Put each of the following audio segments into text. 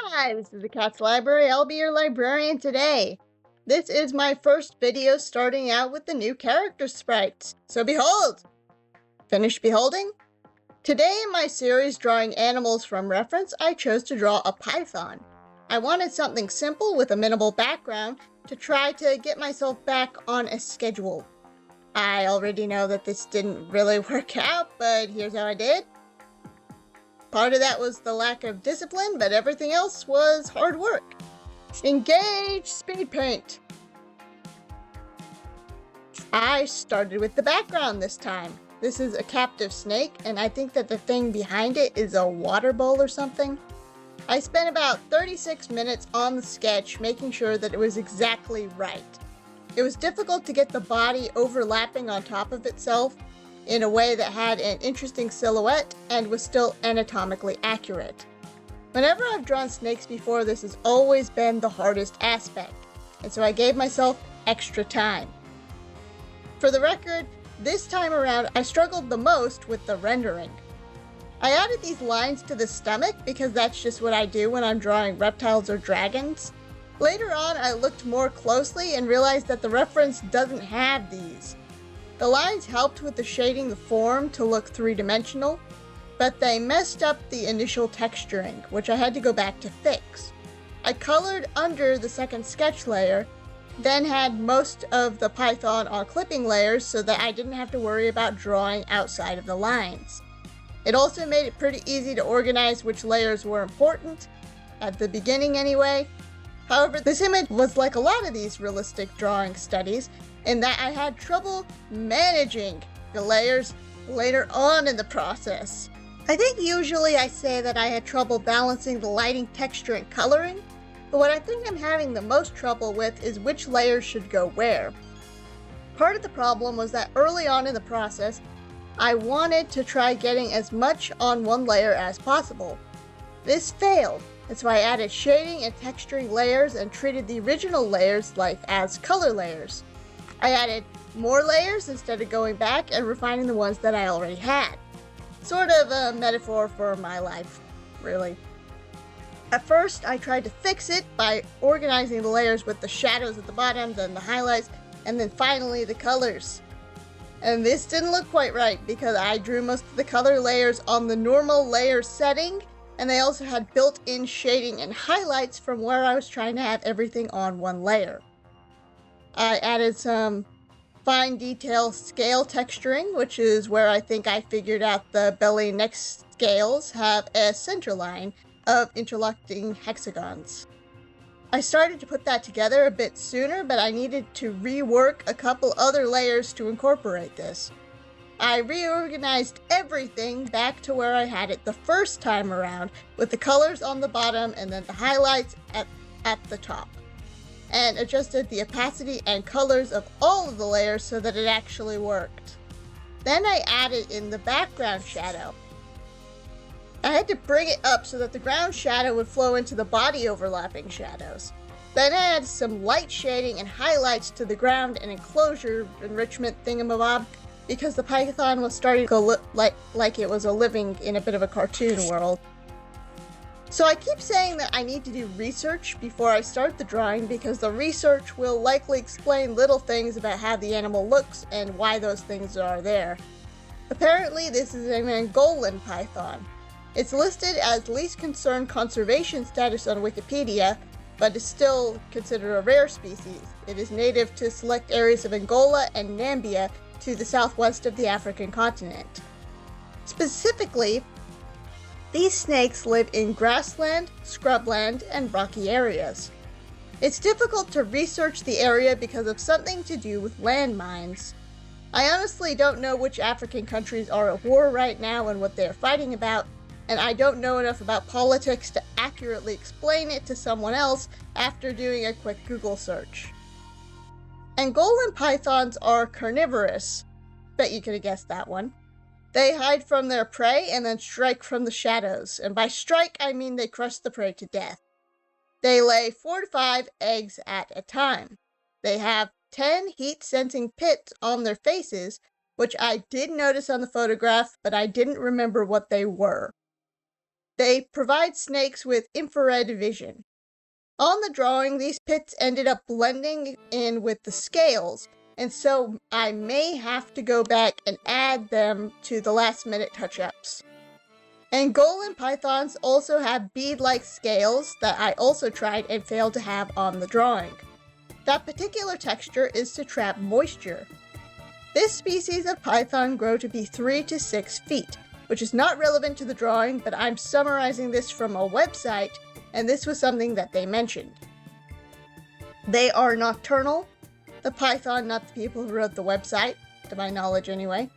Hi, this is the Cat's Library. I'll be your librarian today. This is my first video starting out with the new character sprites. So behold! Finished beholding? Today in my series drawing animals from reference, I chose to draw a python. I wanted something simple with a minimal background to try to get myself back on a schedule. I already know that this didn't really work out, but here's how I did. Part of that was the lack of discipline, but everything else was hard work. Engage speed paint. I started with the background this time. This is a captive snake, and I think that the thing behind it is a water bowl or something. I spent about 36 minutes on the sketch, making sure that it was exactly right. It was difficult to get the body overlapping on top of itself in a way that had an interesting silhouette and was still anatomically accurate. Whenever I've drawn snakes before, this has always been the hardest aspect, and so I gave myself extra time. For the record, this time around I struggled the most with the rendering. I added these lines to the stomach because that's just what I do when I'm drawing reptiles or dragons. Later on I looked more closely and realized that the reference doesn't have these. The lines helped with the shading the form to look three-dimensional, but they messed up the initial texturing, which I had to go back to fix. I colored under the second sketch layer, then had most of the python on clipping layers so that I didn't have to worry about drawing outside of the lines. It also made it pretty easy to organize which layers were important, at the beginning anyway. However, this image was like a lot of these realistic drawing studies, in that I had trouble managing the layers later on in the process. I think usually I say that I had trouble balancing the lighting, texture, and coloring, but what I think I'm having the most trouble with is which layers should go where. Part of the problem was that early on in the process, I wanted to try getting as much on one layer as possible. This failed, and so I added shading and texturing layers and treated the original layers like as color layers. I added more layers instead of going back and refining the ones that I already had. Sort of a metaphor for my life, really. At first, I tried to fix it by organizing the layers with the shadows at the bottom, then the highlights, and then finally the colors. And this didn't look quite right because I drew most of the color layers on the normal layer setting, and they also had built-in shading and highlights from where I was trying to have everything on one layer. I added some fine detail scale texturing, which is where I think I figured out the belly and neck scales have a center line of interlocking hexagons. I started to put that together a bit sooner, but I needed to rework a couple other layers to incorporate this. I reorganized everything back to where I had it the first time around, with the colors on the bottom and then the highlights at the top, and adjusted the opacity and colors of all of the layers so that it actually worked. Then I added in the background shadow. I had to bring it up so that the ground shadow would flow into the body overlapping shadows. Then I added some light shading and highlights to the ground and enclosure enrichment thingamabob because the python was starting to go like it was living in a bit of a cartoon world. So I keep saying that I need to do research before I start the drawing because the research will likely explain little things about how the animal looks and why those things are there. Apparently this is an Angolan python. It's listed as least concern conservation status on Wikipedia, but is still considered a rare species. It is native to select areas of Angola and Namibia to the southwest of the African continent. Specifically, these snakes live in grassland, scrubland, and rocky areas. It's difficult to research the area because of something to do with landmines. I honestly don't know which African countries are at war right now and what they are fighting about, and I don't know enough about politics to accurately explain it to someone else after doing a quick Google search. Angolan pythons are carnivorous. Bet you could have guessed that one. They hide from their prey and then strike from the shadows, and by strike I mean they crush the prey to death. They lay 4 to 5 eggs at a time. They have 10 heat-sensing pits on their faces, which I did notice on the photograph, but I didn't remember what they were. They provide snakes with infrared vision. On the drawing, these pits ended up blending in with the scales, and so I may have to go back and add them to the last-minute touch-ups. Angolan pythons also have bead-like scales that I also tried and failed to have on the drawing. That particular texture is to trap moisture. This species of python grow to be 3 to 6 feet, which is not relevant to the drawing, but I'm summarizing this from a website, and this was something that they mentioned. They are nocturnal. The python, not the people who wrote the website, to my knowledge anyway.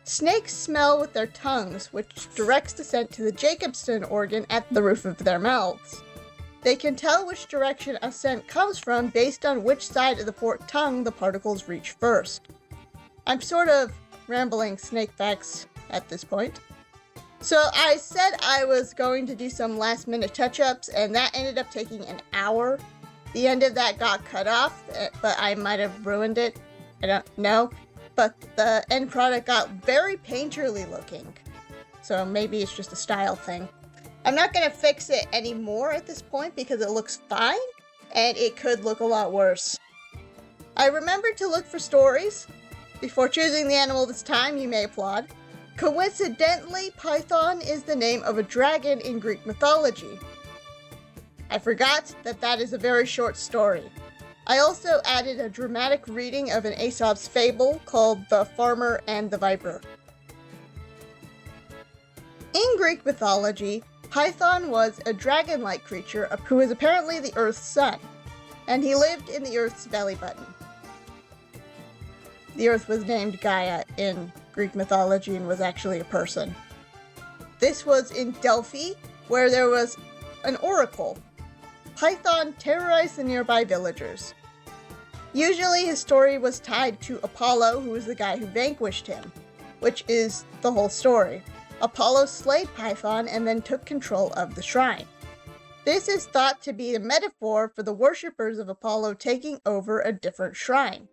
Snakes smell with their tongues, which directs the scent to the Jacobson organ at the roof of their mouths. They can tell which direction a scent comes from based on which side of the forked tongue the particles reach first. I'm sort of rambling snake facts at this point. So I said I was going to do some last-minute touch-ups, and that ended up taking an hour. The end of that got cut off, but I might have ruined it. I don't know. But the end product got very painterly looking. So maybe it's just a style thing. I'm not going to fix it anymore at this point because it looks fine, and it could look a lot worse. I remembered to look for stories. Before choosing the animal this time, you may applaud. Coincidentally, Python is the name of a dragon in Greek mythology. I forgot that is a very short story. I also added a dramatic reading of an Aesop's fable called The Farmer and the Viper. In Greek mythology, Python was a dragon-like creature who was apparently the Earth's son, and he lived in the Earth's belly button. The Earth was named Gaia in Greek mythology and was actually a person. This was in Delphi, where there was an oracle. Python terrorized the nearby villagers. Usually his story was tied to Apollo, who was the guy who vanquished him, which is the whole story. Apollo slayed Python and then took control of the shrine. This is thought to be a metaphor for the worshippers of Apollo taking over a different shrine.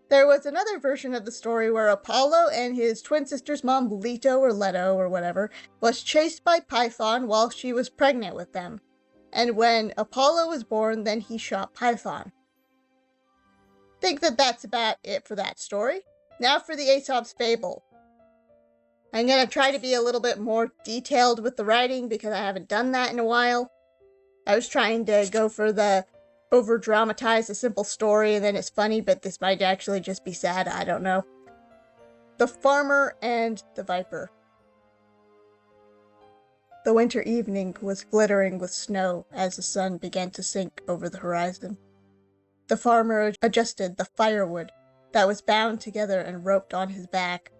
There was another version of the story where Apollo and his twin sister's mom, Leto or whatever, was chased by Python while she was pregnant with them. And when Apollo was born, then he shot Python. Think that's about it for that story. Now for the Aesop's fable. I'm going to try to be a little bit more detailed with the writing because I haven't done that in a while. I was trying to go for the over-dramatize a simple story and then it's funny, but this might actually just be sad, I don't know. The Farmer and the Viper. The winter evening was glittering with snow as the sun began to sink over the horizon. The farmer adjusted the firewood that was bound together and roped on his back.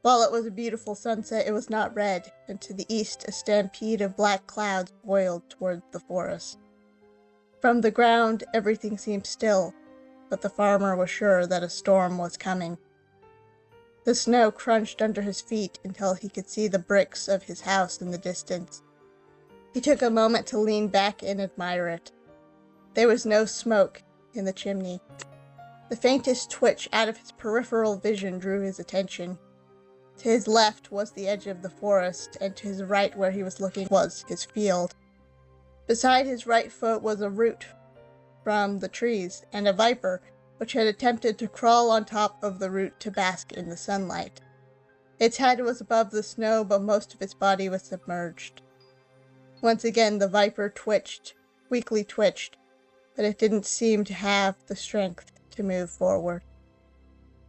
While it was a beautiful sunset, it was not red, and to the east a stampede of black clouds boiled toward the forest. From the ground, everything seemed still, but the farmer was sure that a storm was coming. The snow crunched under his feet until he could see the bricks of his house in the distance. He took a moment to lean back and admire it. There was no smoke in the chimney. The faintest twitch out of his peripheral vision drew his attention. To his left was the edge of the forest, and to his right where he was looking was his field. Beside his right foot was a root from the trees, and a viper, which had attempted to crawl on top of the root to bask in the sunlight. Its head was above the snow, but most of its body was submerged. Once again the viper weakly twitched, but it didn't seem to have the strength to move forward.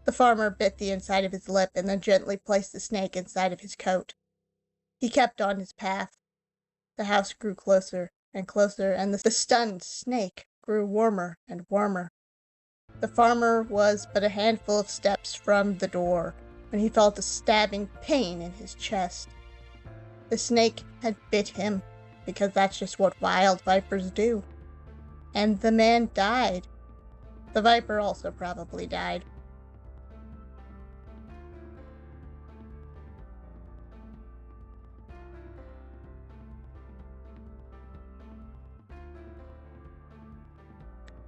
The farmer bit the inside of his lip and then gently placed the snake inside of his coat. He kept on his path. The house grew closer and closer, and the stunned snake grew warmer and warmer. The farmer was but a handful of steps from the door when he felt a stabbing pain in his chest. The snake had bit him, because that's just what wild vipers do. And the man died. The viper also probably died.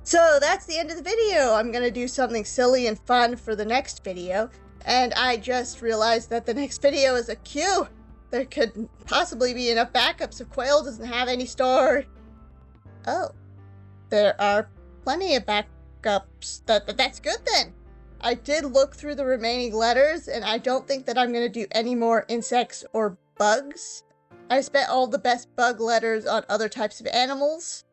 So that's the end of the video. I'm going to do something silly and fun for the next video. And I just realized that the next video is a queue. There could possibly be enough backups if Quail doesn't have any stored. Oh, there are plenty of backups. That's good then. I did look through the remaining letters, and I don't think that I'm going to do any more insects or bugs. I spent all the best bug letters on other types of animals.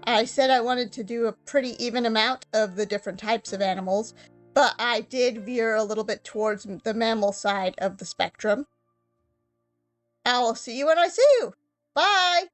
I said I wanted to do a pretty even amount of the different types of animals, but I did veer a little bit towards the mammal side of the spectrum. I'll see you when I see you. Bye!